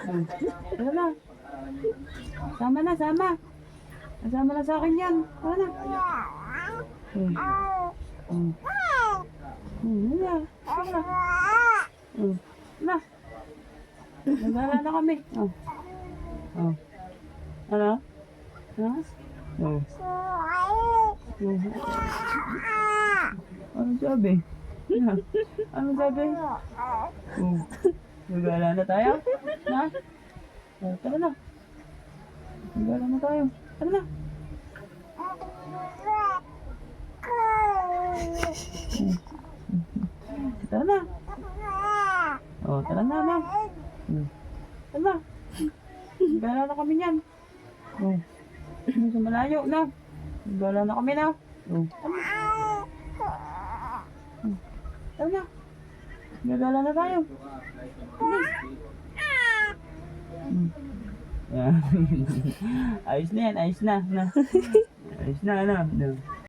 Tara na. Sama na, sama. Nasama na sa akin yan. Tara na. Wala. Wala. Wala. Nagala na kami. Oh. Oh. Ano? Ha? Oh. Ano sabi? Ano sabi? Oh. Nagala na tayo? Ha? Oh, tara na. Nagala na tayo. Tara na. Tara na. Oh, tara na, na. Tara na. Nagala na kami niyan. Oh. Sa malayo na. Nagala na kami na. Oh. Tara na. Nagala na tayo. Ayos na yan, ayos na. Ayos na, ano.